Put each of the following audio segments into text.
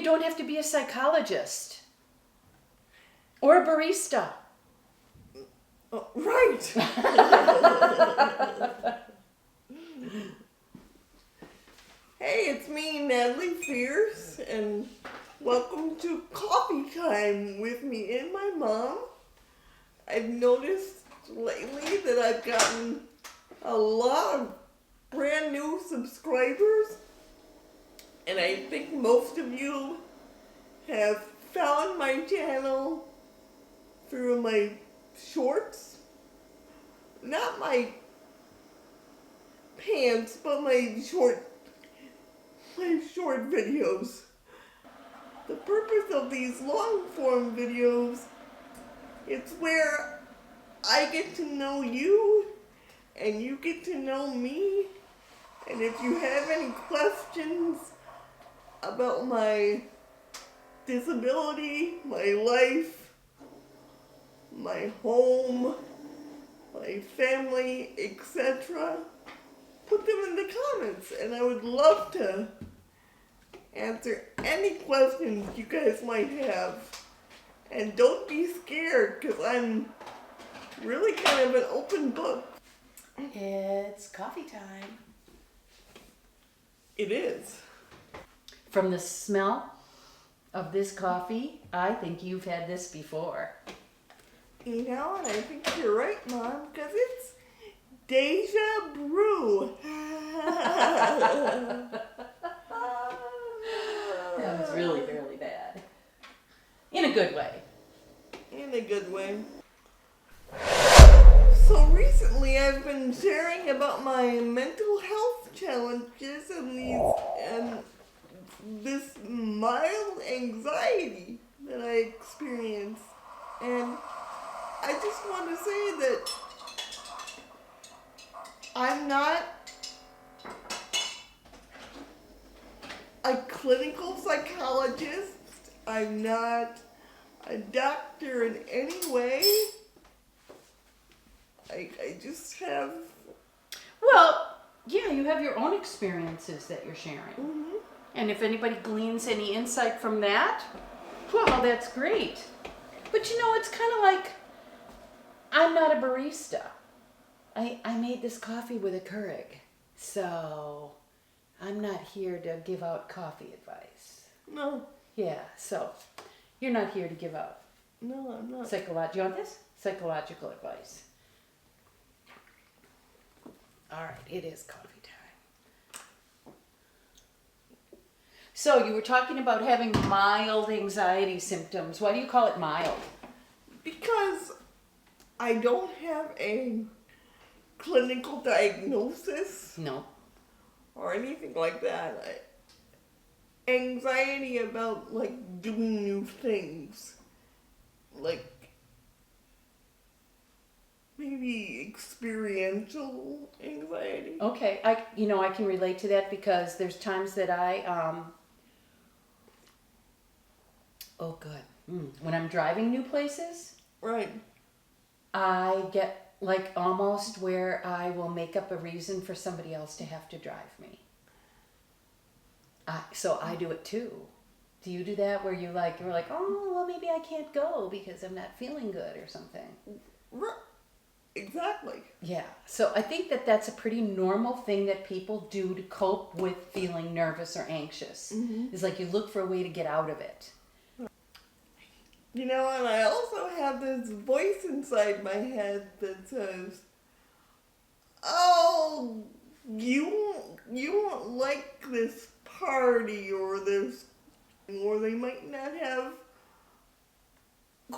you don't have to be a psychologist or a barista. Oh, right. Hey, it's me, Natalie Fierce, and welcome to Coffee Time with me and my mom. I've noticed lately that I've gotten a lot of brand new subscribers, and I think most of you have found my channel through my shorts. Not my pants, but my short videos. The purpose of these long form videos, it's where I get to know you and you get to know me. And if you have any questions about my disability, my life, my home, my family, etc., put them in the comments, and I would love to answer any questions you guys might have. And don't be scared, because I'm really kind of an open book. It's coffee time. It is. From the smell of this coffee, I think you've had this before. You know, and I think you're right, Mom, because it's deja brew. That was really, really bad. In a good way. In a good way. So recently I've been sharing about my mental health challenges and this mild anxiety that I experience. And I just want to say that I'm not a clinical psychologist. I'm not a doctor in any way. I just have... Well, yeah, you have your own experiences that you're sharing. Mm-hmm. And if anybody gleans any insight from that, well, that's great. But you know, it's kind of like, I'm not a barista. I made this coffee with a Keurig, so I'm not here to give out coffee advice. No. Yeah, so you're not here to give out. No, I'm not. Do you want this? Psychological advice. All right, it is coffee time. So you were talking about having mild anxiety symptoms. Why do you call it mild? Because I don't have a clinical diagnosis. No. Or anything like that. Anxiety about, like, doing new things. Like, maybe experiential anxiety. Okay, I can relate to that because there's times that when I'm driving new places, Right. I get like almost where I will make up a reason for somebody else to have to drive me. So I do it too. Do you do that where you're like, oh, well, maybe I can't go because I'm not feeling good or something? Right. Exactly. Yeah. So I think that that's a pretty normal thing that people do to cope with feeling nervous or anxious. Mm-hmm. It's like you look for a way to get out of it. You know, and I also have this voice inside my head that says, oh, you won't like this party, or they might not have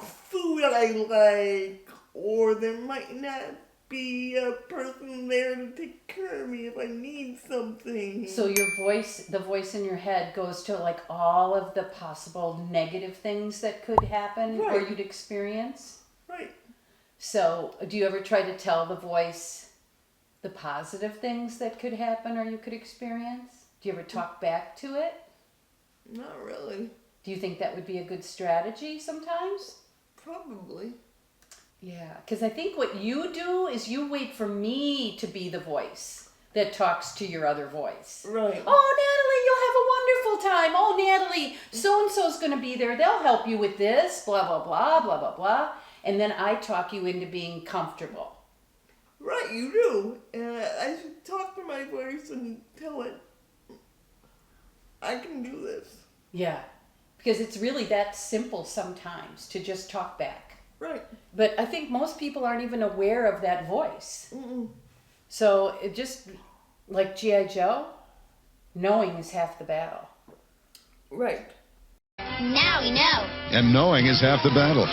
food I like, or there might not be a person there to take care of me if I need something. So the voice in your head goes to like all of the possible negative things that could happen or you'd experience? Right. So do you ever try to tell the voice the positive things that could happen or you could experience? Do you ever talk back to it? Not really. Do you think that would be a good strategy sometimes? Probably. Yeah, because I think what you do is you wait for me to be the voice that talks to your other voice. Right. Oh, Natalie, you'll have a wonderful time. Oh, Natalie, so going to be there. They'll help you with this, blah, blah, blah, blah, blah, blah. And then I talk you into being comfortable. Right, you do. And I should talk to my voice and tell it, I can do this. Yeah, because it's really that simple sometimes to just talk back. Right. But I think most people aren't even aware of that voice. Mm-mm. So it just, like G.I. Joe, knowing is half the battle. Right. Now we know. And knowing is half the battle.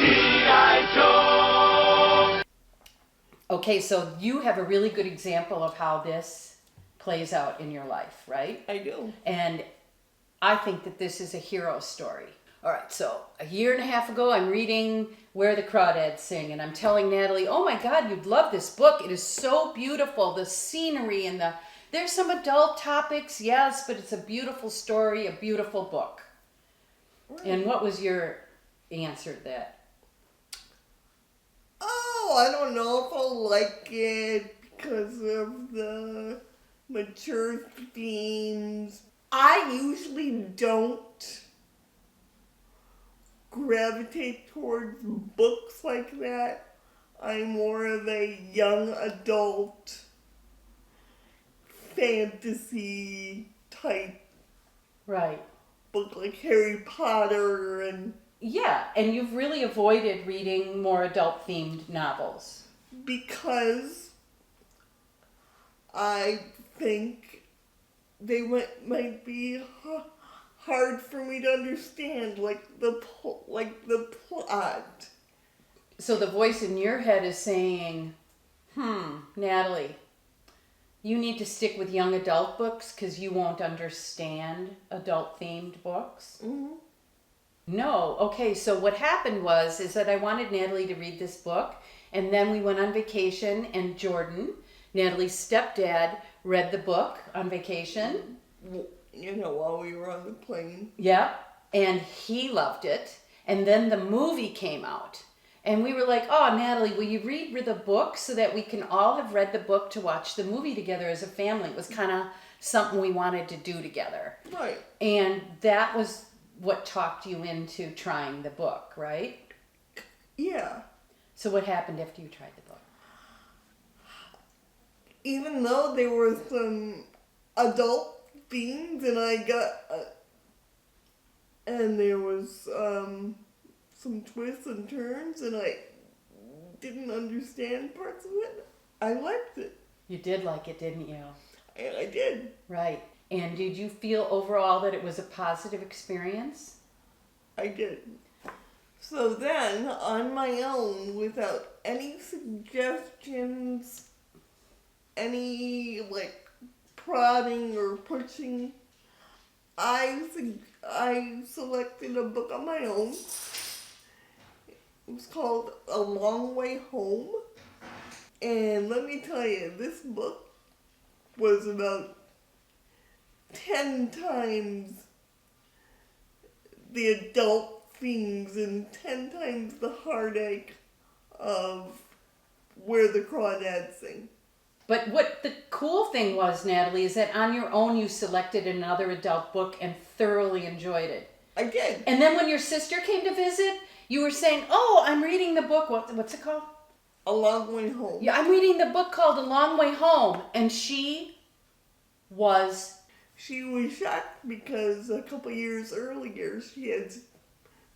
Okay, so you have a really good example of how this plays out in your life, right? I do. And I think that this is a hero story. All right, so a year and a half ago, I'm reading Where the Crawdads Sing, and I'm telling Natalie, oh my God, you'd love this book. It is so beautiful, the scenery and there's some adult topics, yes, but it's a beautiful story, a beautiful book. Right. And what was your answer to that? Oh, I don't know if I'll like it because of the mature themes. I usually don't gravitate towards books like that. I'm more of a young adult fantasy type Right. book like Harry Potter and Yeah, and you've really avoided reading more adult-themed novels. because I think they might be hard for me to understand, like the plot. So the voice in your head is saying, Natalie, you need to stick with young adult books because you won't understand adult-themed books. Mm-hmm. No. Okay, so what happened is that I wanted Natalie to read this book, and then we went on vacation, and Jordan, Natalie's stepdad, read the book on vacation. You know, while we were on the plane. Yeah, and he loved it. And then the movie came out. And we were like, oh, Natalie, will you read the book so that we can all have read the book to watch the movie together as a family? It was kind of something we wanted to do together. Right. And that was what talked you into trying the book, right? Yeah. So what happened after you tried the book? Even though there were some adult themes and I got... and there was some twists and turns and I didn't understand parts of it, I liked it. You did like it, didn't you? And I did. Right. And did you feel overall that it was a positive experience? I did. So then, on my own, without any suggestions, any, like, prodding or pushing, I selected a book on my own. It was called A Long Way Home. And let me tell you, this book was about 10 times the adult themes and 10 times the heartache of Where the Crawdads Sing. But what the cool thing was, Natalie, is that on your own you selected another adult book and thoroughly enjoyed it. I did. And then when your sister came to visit, you were saying, oh, I'm reading the book. What's it called? A Long Way Home. Yeah, I'm reading the book called A Long Way Home. And she was... She was shocked because a couple years earlier she had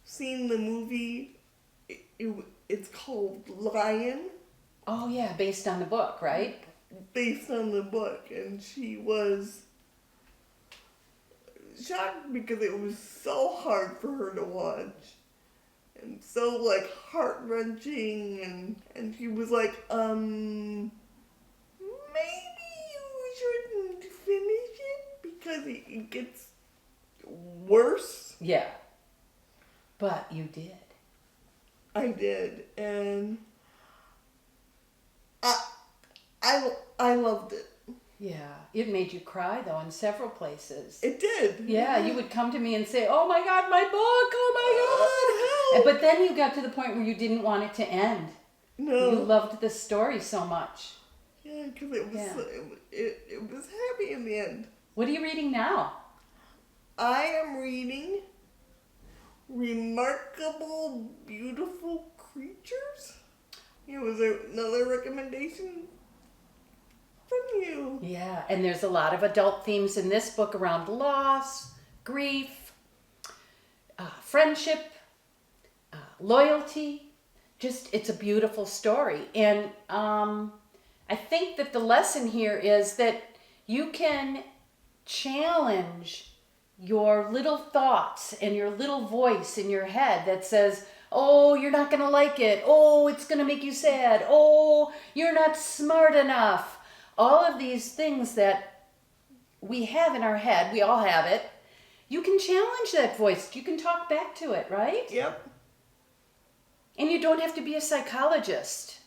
seen the movie. It's called Lion. Oh, yeah, based on the book, right? Based on the book. And she was shocked because it was so hard for her to watch. And so, like, heart-wrenching. And she was like, maybe you shouldn't finish it because it gets worse. Yeah. But you did. I did. And I loved it. Yeah. It made you cry, though, in several places. It did. Yeah, you would come to me and say, oh my God, my book, oh my God. Help. But then you got to the point where you didn't want it to end. No. You loved the story so much. Yeah, because it was Yeah. it was happy in the end. What are you reading now? I am reading remarkable, beautiful creatures. Was there another recommendation from you? Yeah, and there's a lot of adult themes in this book around loss, grief, friendship, loyalty. Just, it's a beautiful story. And I think that the lesson here is that you can challenge your little thoughts and your little voice in your head that says, oh, you're not going to like it. Oh, it's going to make you sad. Oh, you're not smart enough. All of these things that we have in our head, we all have it. You can challenge that voice. You can talk back to it, right? Yep. And you don't have to be a psychologist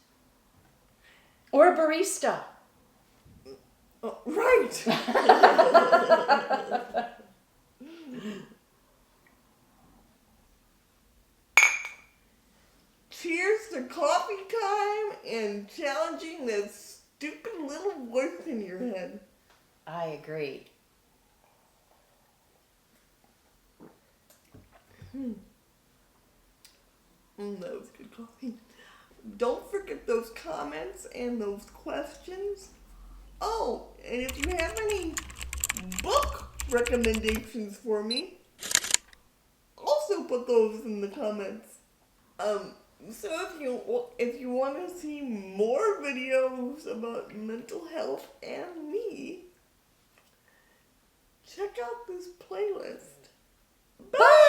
or a barista. Oh, right. Cheers to coffee time and challenging that stupid little voice in your head. I agree. That was good coffee. Don't forget those comments and those questions. Oh, and if you have any book recommendations for me, also put those in the comments. So if you want to see more videos about mental health and me, check out this playlist. Bye!